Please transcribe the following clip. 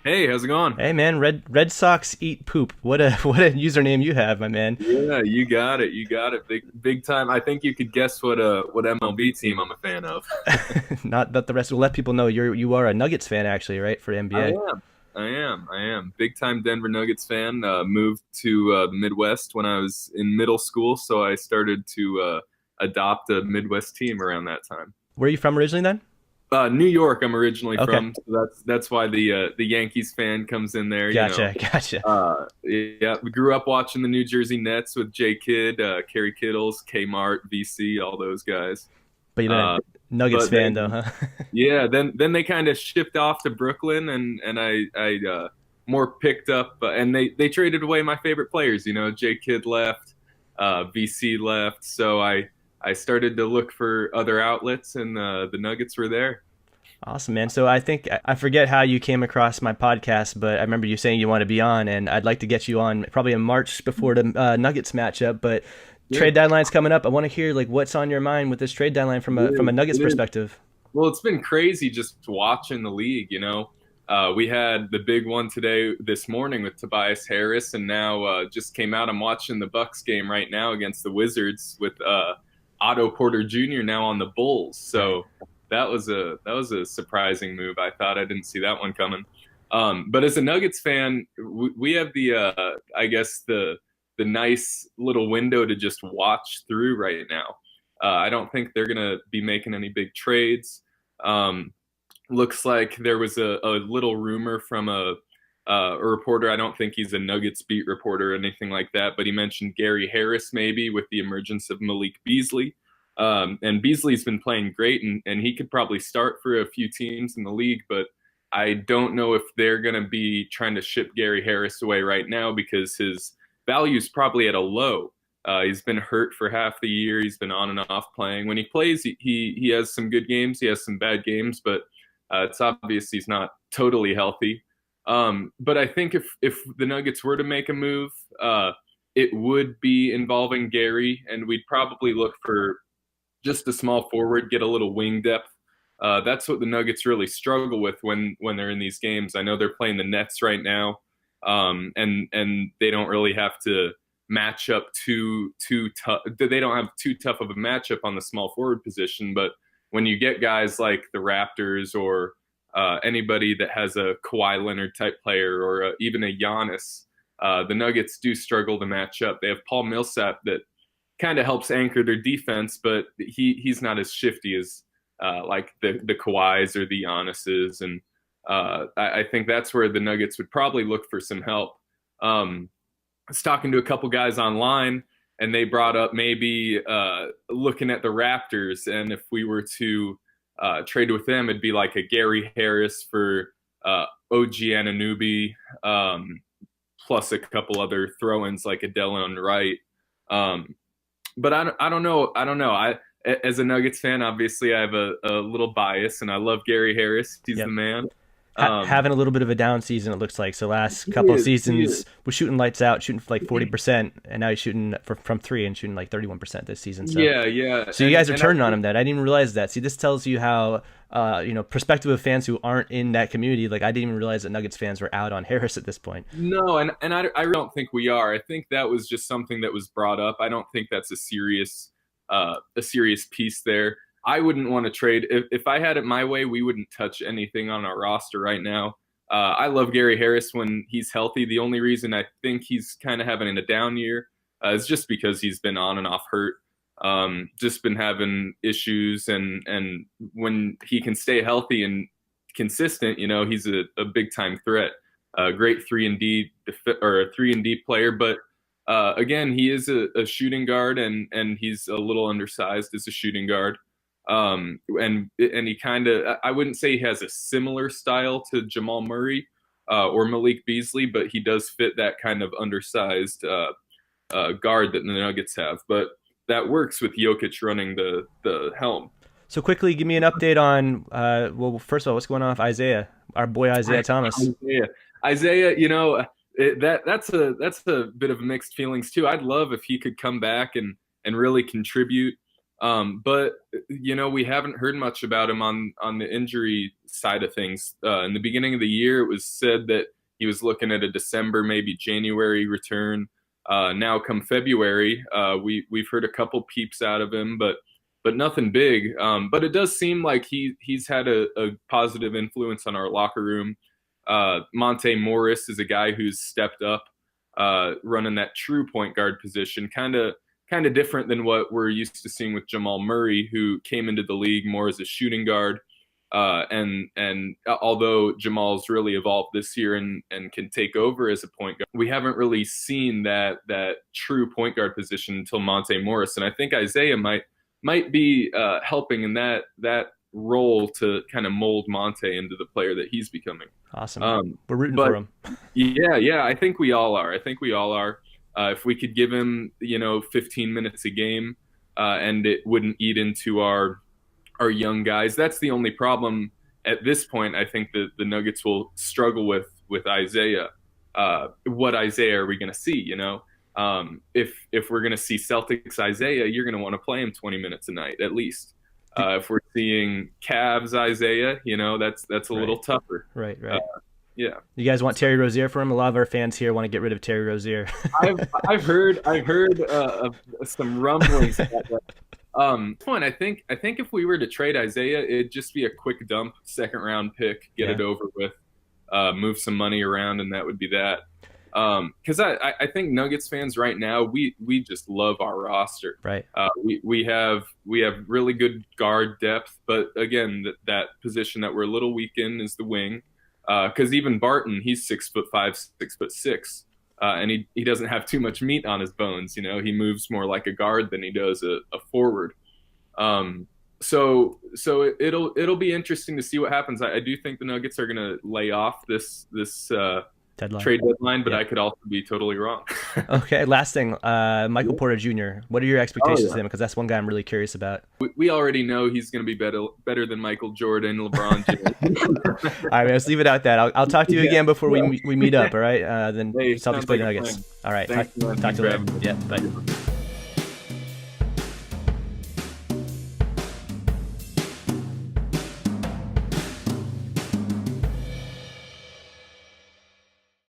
Hey, how's it going? Hey man, Red Sox eat poop. What a username you have, my man. Yeah, you got it. You got it. Big time. I think you could guess what MLB team I'm a fan of. Not that the rest will let people know you are a Nuggets fan actually, right? For I NBA. am. I am. Big time Denver Nuggets fan. Moved to the Midwest when I was in middle school, so I started to adopt a Midwest team around that time. Where are you from originally then? New York, I'm originally Okay, from, so that's why the Yankees fan comes in there. gotcha, gotcha. Yeah, we grew up watching the New Jersey Nets with J Kidd, Kerry Kittles, Kmart, VC, all those guys. But you've been Uh, a Nuggets but fan though, then, huh? yeah, then they kind of shipped off to Brooklyn, and I more picked up, and they traded away my favorite players. J Kidd left, VC left, so I started to look for other outlets, and the Nuggets were there. Awesome, man. So I think I forget how you came across my podcast, but I remember you saying you want to be on, and I'd like to get you on probably in March before the Nuggets matchup. But Yeah, trade deadline's coming up. I want to hear like what's on your mind with this trade deadline from it a is. Nuggets It is. perspective. Well, it's been crazy just watching the league. We had the big one today this morning with Tobias Harris, and now just came out. I'm watching the Bucks game right now against the Wizards with Otto Porter Jr. now on the Bulls. Right. So that was a surprising move. I thought I didn't see that one coming. But as a Nuggets fan, we have I guess the nice little window to just watch through right now. I don't think they're gonna be making any big trades. Um, Looks like there was a little rumor from a reporter. I don't think he's a Nuggets beat reporter or anything like that, but he mentioned Gary Harris maybe with the emergence of Malik Beasley. And Beasley's been playing great, and he could probably start for a few teams in the league, but I don't know if they're going to be trying to ship Gary Harris away right now because his value is probably at a low. He's been hurt for half the year. He's been on and off playing. When he plays, he has some good games. He has some bad games, but it's obvious he's not totally healthy. But I think if the Nuggets were to make a move, it would be involving Gary, and we'd probably look for just a small forward, get a little wing depth. That's what the Nuggets really struggle with when they're in these games. I know they're playing the Nets right now, and they don't really have to match up too tough. They don't have too tough of a matchup on the small forward position. But when you get guys like the Raptors or anybody that has a Kawhi Leonard type player or even a Giannis, the Nuggets do struggle to match up. They have Paul Millsap that kind of helps anchor their defense, but he's not as shifty as like the Kawhis or the Giannis's, and I think that's where the Nuggets would probably look for some help. I was talking to a couple guys online, and they brought up maybe looking at the Raptors, and if we were to trade with them, it'd be like a Gary Harris for OG Anunoby, plus a couple other throw-ins like a Delon Wright. Um, but I don't know. I don't know. As a Nuggets fan, obviously I have a little bias, and I love Gary Harris. He's the Yep. man. Um, Having a little bit of a down season, it looks like. So last he couple of is. He is. seasons was shooting lights out, shooting for like 40%, and now he's shooting from three and shooting like 31% this season. So Yeah, yeah, so you guys are and I turning on think him. Then I didn't even realize that. See, this tells you how prospective of fans who aren't in that community. Like I didn't even realize that Nuggets fans were out on Harris at this point. no, and I don't think we are. I think that was just something that was brought up. I don't think that's a serious piece there. I wouldn't want to trade if I had it my way. We wouldn't touch anything on our roster right now. I love Gary Harris when he's healthy. The only reason I think he's kind of having a down year is just because he's been on and off hurt. Just been having issues, and when he can stay healthy and consistent, he's a big time threat. Great 3-and-D or a 3-and-D player, but again, he is a shooting guard, and he's a little undersized as a shooting guard. And he kind of, I wouldn't say he has a similar style to Jamal Murray or Malik Beasley, but he does fit that kind of undersized guard that the Nuggets have. But that works with Jokic running the helm. So quickly, give me an update on well, first of all, what's going on with Isaiah, our boy Isaiah Thomas? Isaiah, Isaiah, that's a bit of mixed feelings too. I'd love if he could come back and really contribute. But we haven't heard much about him on the injury side of things. In the beginning of the year, it was said that he was looking at a December, maybe January return. Now, come February, we've heard a couple peeps out of him, but nothing big. But it does seem like he's had a positive influence on our locker room. Monte Morris is a guy who's stepped up, running that true point guard position, kind of different than what we're used to seeing with Jamal Murray, who came into the league more as a shooting guard. And although Jamal's really evolved this year and can take over as a point guard, we haven't really seen that true point guard position until Monte Morris. And I think Isaiah might be helping in that role to kind of mold Monte into the player that he's becoming. Awesome. We're rooting for him. Yeah, I think we all are. If we could give him, 15 minutes a game, and it wouldn't eat into our young guys, that's the only problem at this point. I think that the Nuggets will struggle with Isaiah. What Isaiah are we going to see? If we're going to see Celtics Isaiah, you're going to want to play him 20 minutes a night at least. If we're seeing Cavs Isaiah, that's a little tougher. Right. Yeah. You guys want Terry Rozier for him? A lot of our fans here want to get rid of Terry Rozier. I've heard of some rumblings about that. Point. I think if we were to trade Isaiah, it'd just be a quick dump, second round pick, get it over with, move some money around, and that would be that. Because I think Nuggets fans right now, we just love our roster. Right. We have really good guard depth, but again, that position that we're a little weak in is the wing. Because even Barton, he's 6'5", 6'6", and he doesn't have too much meat on his bones. He moves more like a guard than he does a forward. So it'll be interesting to see what happens. I do think the Nuggets are going to lay off this trade deadline, but I could also be totally wrong. Okay, last thing, Michael Porter Jr. What are your expectations of him? Because that's one guy I'm really curious about. We already know he's going to be better than Michael Jordan, LeBron James. All right, let's leave it at that. I'll talk to you again before we meet up. All right, then Celtics play the Nuggets. All right, talk to you later. Yeah, bye.